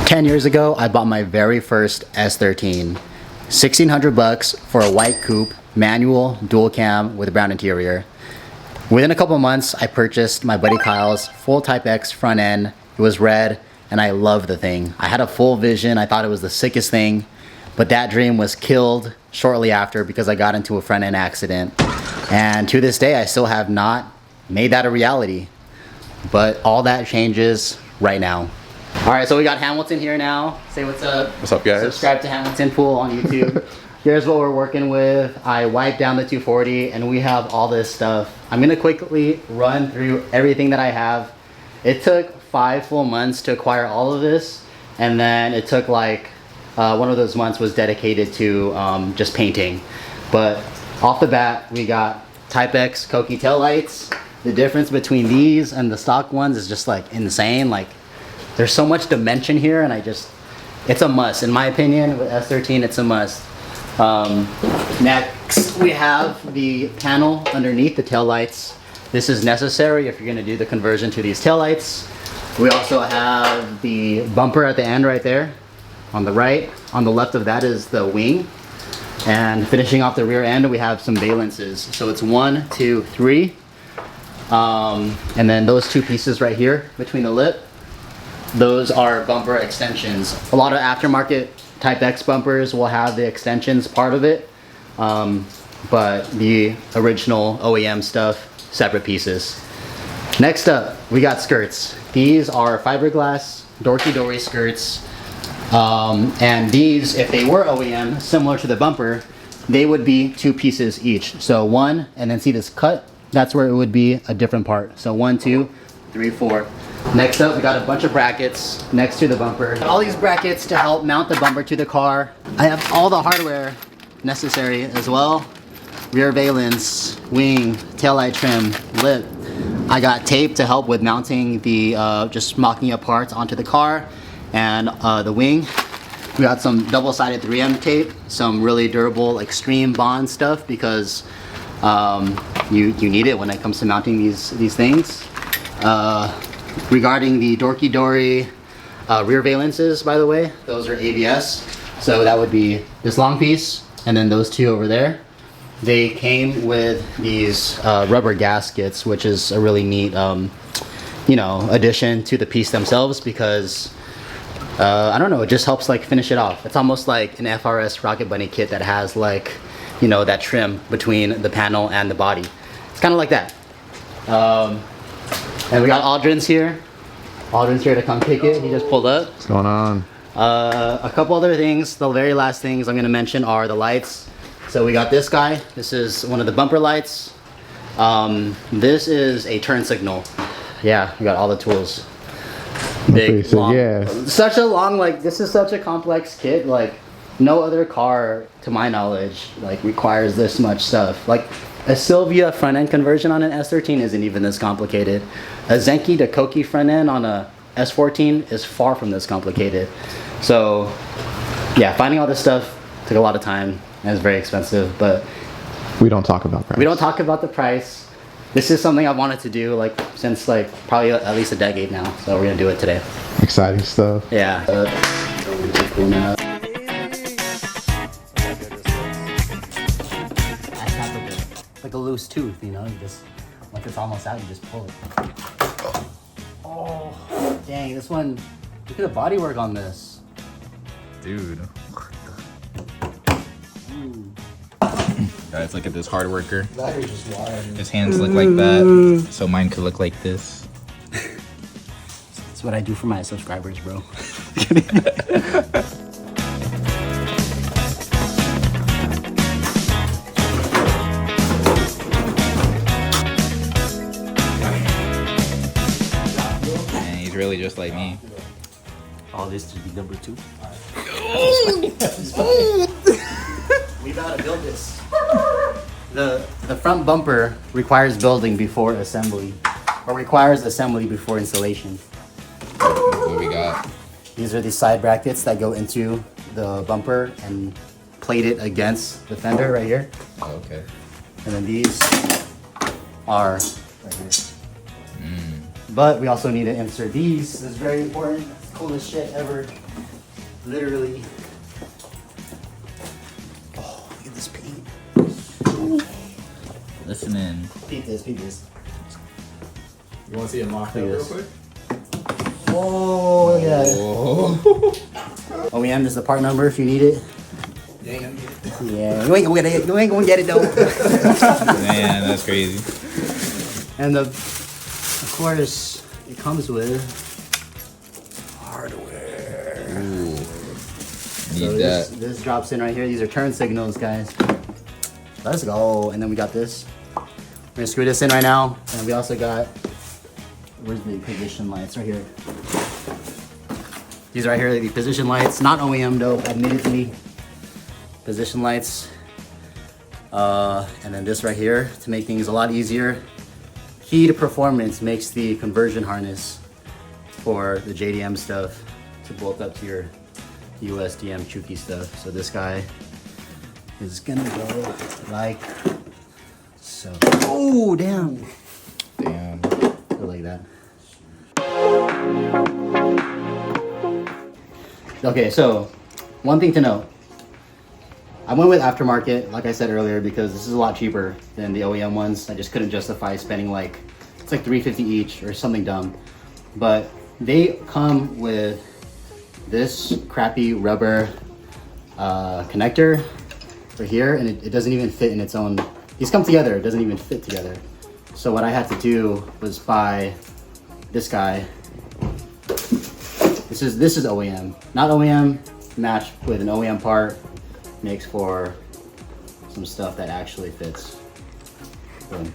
10 years ago, I bought my very first S13. 1,600 bucks for a white coupe, manual, dual cam with a brown interior. Within a couple months, I purchased my buddy Kyle's full Type X front end. It was red, and I loved the thing. I had a full vision. I thought it was the sickest thing, but that dream was killed shortly after because I got into a front end accident. And to this day, I still have not made that a reality. But all that changes right now. All right, so we got Hamilton here now. Say what's up. What's up, guys? Subscribe to Hamilton Pool on YouTube. Here's what we're working with. I wiped down the 240 and we have all this stuff. I'm gonna quickly run through everything that I have. It took 5 full months to acquire all of this. And then it took like, one of those months was dedicated to just painting. But off the bat, we got Type X Kouki tail lights. The difference between these and the stock ones is just like insane. Like, there's so much dimension here, and it's a must. In my opinion, with S13, it's a must. Next, we have the panel underneath the tail lights. This is necessary if you're gonna do the conversion to these tail lights. We also have the bumper at the end right there on the right. On the left of that is the wing. And finishing off the rear end, we have some valances. So it's 1, 2, 3. And then those 2 pieces right here between the lip, those are bumper extensions. A lot of aftermarket Type X bumpers will have the extensions part of it, but the original OEM stuff, separate pieces. Next up, we got skirts. These are fiberglass Dorki Dori skirts, and these, if they were OEM, similar to the bumper, they would be 2 pieces each. So 1, and then see this cut? That's where it would be a different part. So 1, 2, 3, 4. Next up, we got a bunch of brackets next to the bumper. All these brackets to help mount the bumper to the car. I have all the hardware necessary as well. Rear valance, wing, taillight trim, lip. I got tape to help with mounting the, just mocking up parts onto the car, and the wing. We got some double-sided 3M tape, some really durable extreme bond stuff because you need it when it comes to mounting these things. Regarding the Dorki Dori rear valances, by the way, those are ABS. So that would be this long piece, and then those 2 over there. They came with these rubber gaskets, which is a really neat, you know, addition to the piece themselves because I don't know, it just helps like finish it off. It's almost like an FRS Rocket Bunny kit that has like, you know, that trim between the panel and the body. It's kind of like that. And we got Aldrin's here. Aldrin's here to come pick it. He just pulled up. What's going on? A couple other things. The very last things I'm going to mention are the lights. So we got this guy. This is one of the bumper lights. This is a turn signal. Yeah, we got all the tools. Big, okay, so long. Yeah. Such a long, like, this is such a complex kit. Like, no other car, to my knowledge, like, requires this much stuff. Like, a Sylvia front end conversion on an S13 isn't even this complicated. A Zenki to Kouki front end on a S14 is far from this complicated. So yeah, finding all this stuff took a lot of time and it's very expensive, but we don't talk about price. We don't talk about the price. This is something I've wanted to do like since like probably at least a decade now. So we're gonna do it today. Exciting stuff. Yeah. Like a loose tooth, you know, you just, once it's almost out, you just pull it. Oh, dang, this one, look at the bodywork on this. Dude. Guys, look at this hard worker. His hands look like that, so mine could look like this. That's what I do for my subscribers, bro. Really just like me. All this to be number 2. We gotta build this. The front bumper requires building before assembly, or requires assembly before installation. What we got? These are the side brackets that go into the bumper and plate it against the fender right here. Oh, okay. And then these are right here. But we also need to insert these. This is very important. Coolest shit ever. Literally. Oh, look at this paint. Listen in. Peep this, peep this. You want to see it mocked up real quick? Whoa, look at that. Oh. OEM is the part number if you need it. You ain't gonna get it. Yeah, you ain't gonna get it though. Man, that's crazy. And of course, it comes with hardware. Ooh. Need So that. this drops in right here. These are turn signals, guys. Let's go. And then we got this. We're gonna screw this in right now. And we also got, where's the position lights? Right here. These right here are the position lights. Not OEM though, admittedly. Position lights. And then this right here to make things a lot easier. Key to performance makes the conversion harness for the JDM stuff to bolt up to your USDM Kouki stuff. So this guy is gonna go like so. Oh, damn. Damn. Go like that. Okay, so one thing to note. I went with aftermarket, like I said earlier, because this is a lot cheaper than the OEM ones. I just couldn't justify spending like, it's like $350 each or something dumb. But they come with this crappy rubber connector right here, and it doesn't even fit in its own. These come together, it doesn't even fit together. So what I had to do was buy this guy. This is OEM, not OEM matched with an OEM part. Makes for some stuff that actually fits. Boom.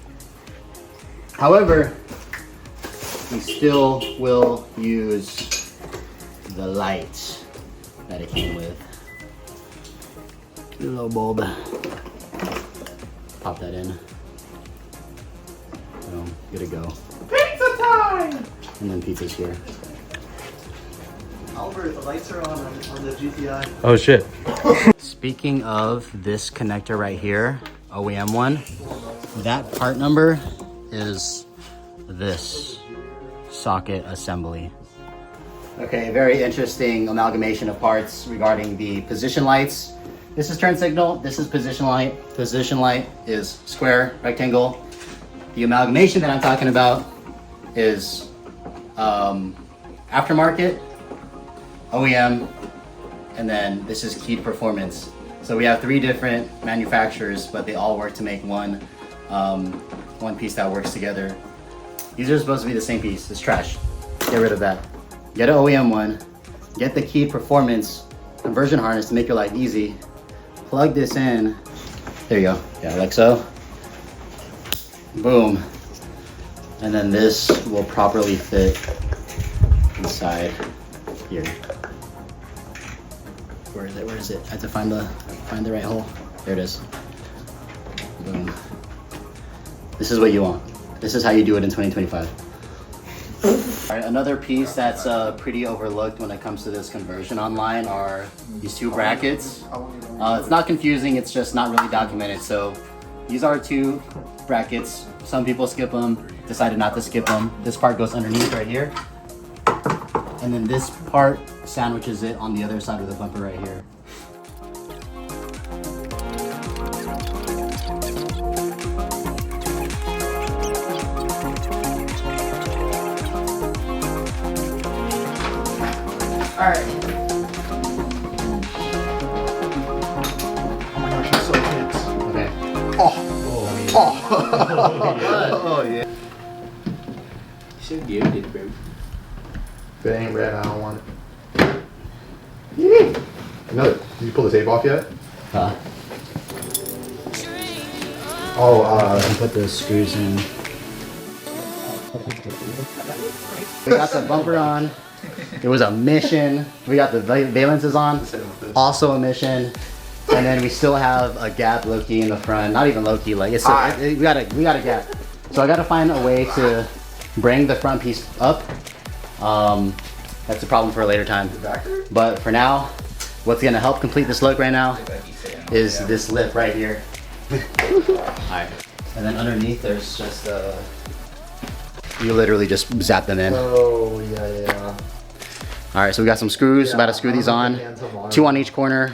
However, we still will use the light that it came with. Little bulb. Pop that in. Boom. Good to go. Pizza time! And then pizza's here. Albert, the lights are on the GTI. Oh shit. Speaking of this connector right here, OEM one, that part number is this socket assembly. Okay, very interesting amalgamation of parts regarding the position lights. This is turn signal, this is position light. Position light is square, rectangle. The amalgamation that I'm talking about is aftermarket, OEM, and then this is key to performance. So we have 3 different manufacturers, but they all work to make one piece that works together. These are supposed to be the same piece. It's trash. Get rid of that. Get an OEM one. Get the key performance conversion harness to make your life easy. Plug this in. There you go. Yeah, like so. Boom. And then this will properly fit inside here. Where is it? Where is it? I have to find the right hole. There it is. Boom. This is what you want. This is how you do it in 2025. All right, another piece that's pretty overlooked when it comes to this conversion online are these 2 brackets. It's not confusing, it's just not really documented. So these are 2 brackets. Some people skip them, decided not to skip them. This part goes underneath right here. And then this part sandwiches it on the other side of the bumper right here. All right. Oh my gosh, it's so tense. Okay. Oh yeah. You should give it, bro. If it ain't red, I don't want it. Yeah. No, did you pull the tape off yet? And put the screws in. We got the bumper on. It was a mission. We got the valances on. Also a mission. And then we still have a gap low-key in the front. Not even low-key, like it's we got a gap. So I gotta find a way to bring the front piece up. That's a problem for a later time. But for now, what's gonna help complete this look right now is this lip right here. Alright. And then underneath there's just you literally just zap them in. Oh yeah. All right, so we got some screws, about to screw these on, 2 on each corner.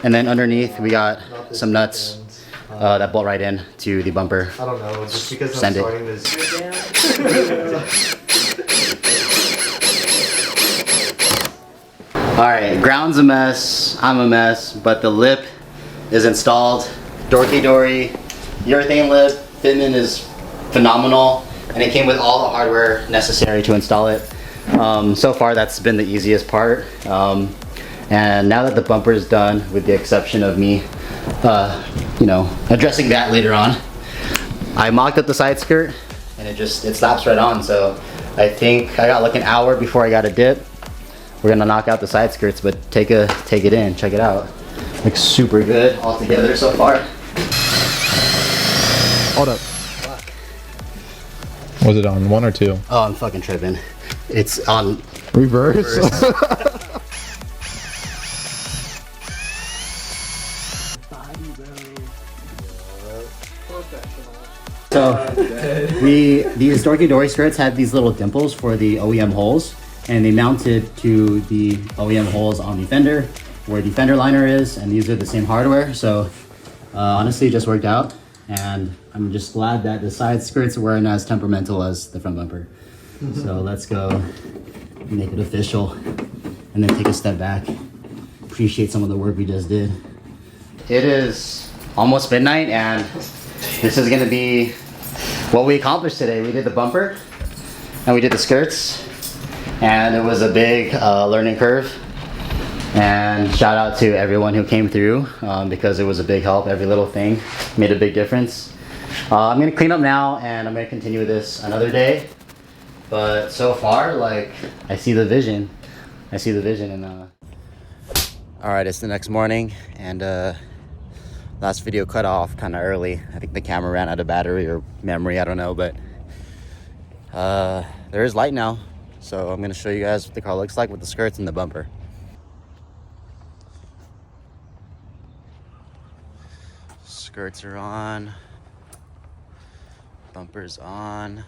And then underneath, we got some nuts that bolt right in to the bumper. I don't know, just because Send I'm it. starting this. All right, ground's a mess, I'm a mess, but the lip is installed. Dorki Dori urethane lip, fitment is phenomenal, and it came with all the hardware necessary to install it. So far, that's been the easiest part. And now that the bumper is done, with the exception of me, you know, addressing that later on, I mocked up the side skirt, and it slaps right on. So I think I got like an hour before I got a dip. We're gonna knock out the side skirts, but take it in, check it out. Looks super good all together so far. Hold up. Fuck. Was it on 1 or 2? Oh, I'm fucking tripping. It's on Reverse. So these Dorki Dori skirts had these little dimples for the OEM holes, and they mounted to the OEM holes on the fender where the fender liner is, and these are the same hardware. So honestly, it just worked out, and I'm just glad that the side skirts weren't as temperamental as the front bumper. So let's go make it official and then take a step back, appreciate some of the work we just did. It is almost midnight, and this is gonna be what we accomplished today. We did the bumper and we did the skirts, and it was a big learning curve. And shout out to everyone who came through because it was a big help. Every little thing made a big difference. I'm gonna clean up now, and I'm gonna continue with this another day. But so far, like, I see the vision. And all right, it's the next morning, and last video cut off kind of early. I think the camera ran out of battery or memory, I don't know, but there is light now. So I'm gonna show you guys what the car looks like with the skirts and the bumper. Skirts are on, bumper's on.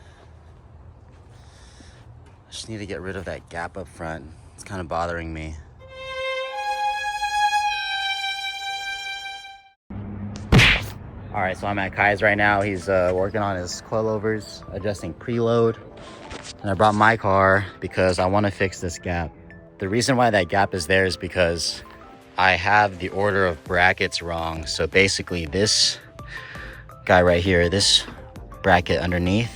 I just need to get rid of that gap up front. It's kind of bothering me. All right, so I'm at Kai's right now. He's working on his coilovers, adjusting preload. And I brought my car because I want to fix this gap. The reason why that gap is there is because I have the order of brackets wrong. So basically this guy right here, this bracket underneath,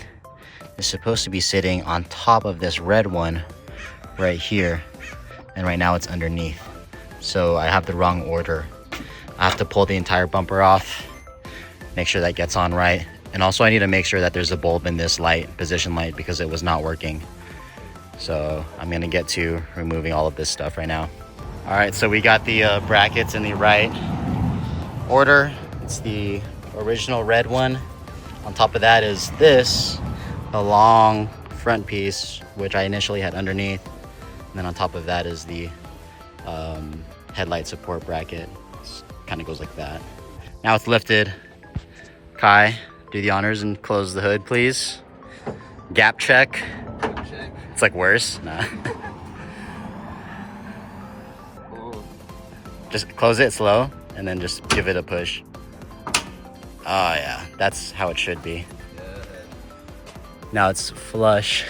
is supposed to be sitting on top of this red one right here. And right now it's underneath. So I have the wrong order. I have to pull the entire bumper off, make sure that gets on right. And also I need to make sure that there's a bulb in this light, position light, because it was not working. So I'm gonna get to removing all of this stuff right now. All right, so we got the brackets in the right order. It's the original red one. On top of that is this, the long front piece, which I initially had underneath. And then on top of that is the headlight support bracket. Kind of goes like that. Now it's lifted. Kai, do the honors and close the hood, please. Gap check. It's like worse. Nah. Just close it slow and then just give it a push. Oh yeah, that's how it should be. Now it's flush.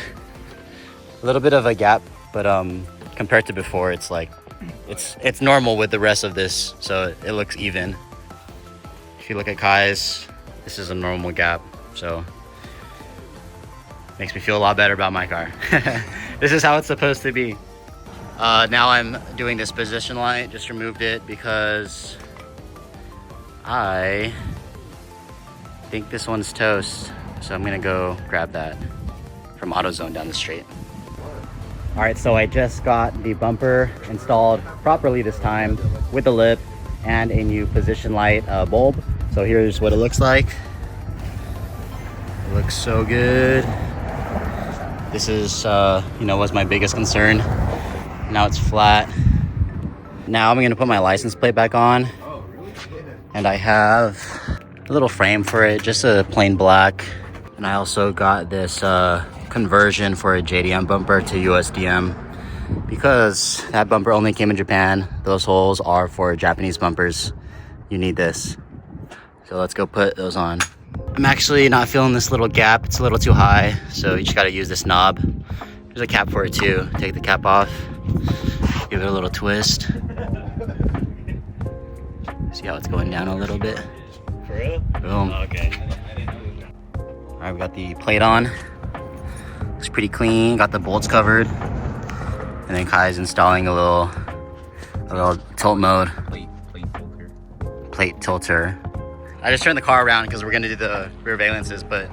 A little bit of a gap, but compared to before, it's like it's normal with the rest of this, so it looks even. If you look at Kai's, this is a normal gap, so makes me feel a lot better about my car. This is how it's supposed to be. Now I'm doing this position light. Just removed it because I think this one's toast. So I'm gonna go grab that from AutoZone down the street. All right, so I just got the bumper installed properly this time with the lip and a new position light bulb. So here's what it looks like. It looks so good. This is, was my biggest concern. Now it's flat. Now I'm gonna put my license plate back on. And I have a little frame for it, just a plain black. And I also got this conversion for a JDM bumper to USDM. because that bumper only came in Japan, those holes are for Japanese bumpers. You need this. So let's go put those on. I'm actually not feeling this little gap. It's a little too high, so you just gotta use this knob. There's a cap for it too. Take the cap off, give it a little twist. See how it's going down a little bit? For real? Boom. Oh, okay. All right, we got the plate on. Looks pretty clean. Got the bolts covered. And then Kai's installing a little tilt mode. Plate tilter. I just turned the car around because we're gonna do the rear valances, but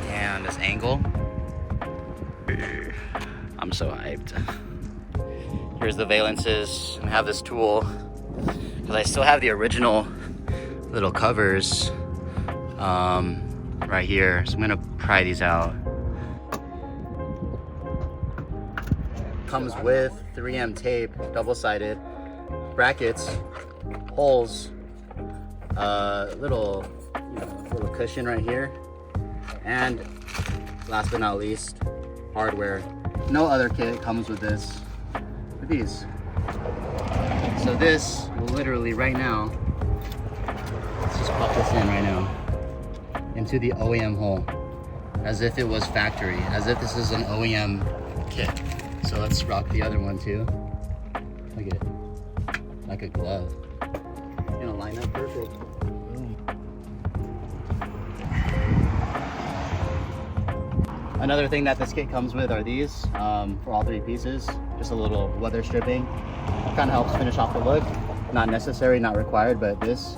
damn, this angle. I'm so hyped. Here's the valances, and I have this tool because I still have the original little covers right here. So I'm gonna pry these out. Comes with 3M tape, double-sided, brackets, holes, little cushion right here, and last but not least, hardware. No other kit comes with this. With these. So this will literally right now, let's just pop this in right now into the OEM hole, as if it was factory, as if this is an OEM kit. So let's rock the other one too. Look at it, like a glove. You know, line up perfect. Boom. Another thing that this kit comes with are these for all 3 pieces. Just a little weather stripping. Kind of helps finish off the look. Not necessary, not required, but this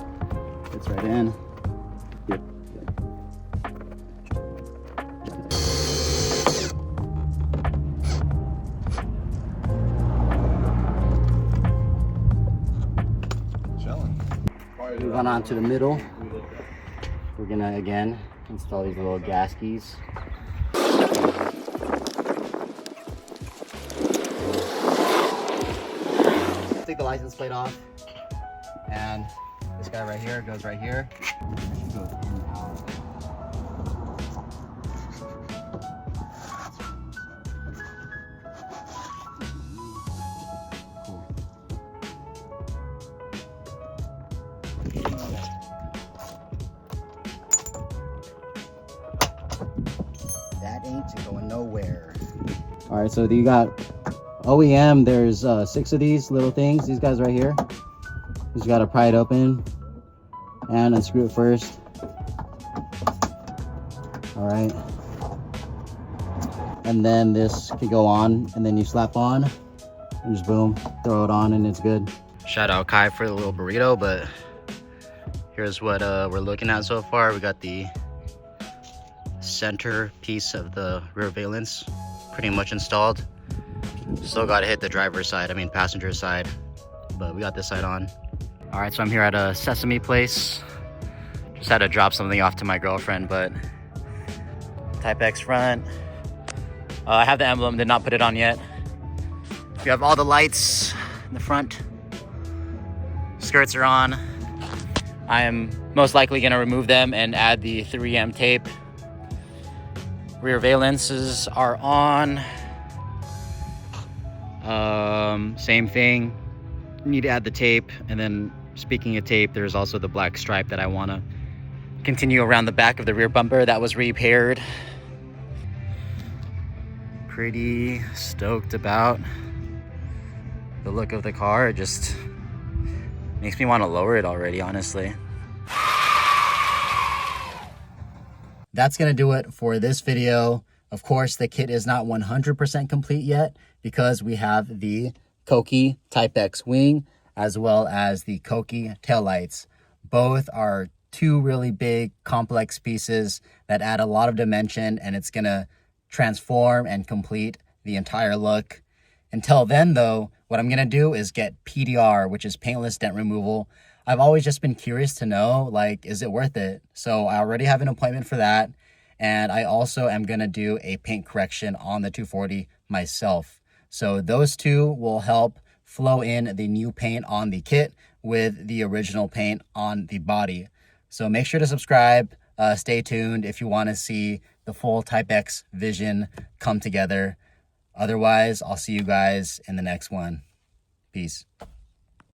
fits right in. Yep. Move on to the middle. We're gonna again install these little gas keys. Take the license plate off, and this guy right here goes right here. That ain't going nowhere. All right, so you got OEM. There's 6 of these little things. These guys right here. You just gotta pry it open and unscrew it first. All right. And then this could go on, and then you slap on, and just boom, throw it on, and it's good. Shout out Kai for the little burrito, but here's what we're looking at so far. We got the center piece of the rear valance pretty much installed. Still got to hit the driver's side, I mean passenger side, but we got this side on. All right, so I'm here at a Sesame place. Just had to drop something off to my girlfriend, but Type X front. I have the emblem, did not put it on yet. We have all the lights in the front. Skirts are on. I am most likely gonna remove them and add the 3M tape. Rear valances are on. Same thing. Need to add the tape, and then speaking of tape, there's also the black stripe that I want to continue around the back of the rear bumper that was repaired. Pretty stoked about the look of the car. It just makes me want to lower it already, honestly. That's gonna do it for this video. Of course, the kit is not 100% complete yet because we have the Kouki Type-X wing as well as the Kouki taillights. Both are 2 really big, complex pieces that add a lot of dimension, and it's gonna transform and complete the entire look. Until then though, what I'm gonna do is get PDR, which is paintless dent removal. I've always just been curious to know, like, is it worth it? So I already have an appointment for that. And I also am gonna do a paint correction on the 240 myself. So those 2 will help flow in the new paint on the kit with the original paint on the body. So make sure to subscribe, stay tuned if you wanna see the full Type X vision come together. Otherwise, I'll see you guys in the next one. Peace.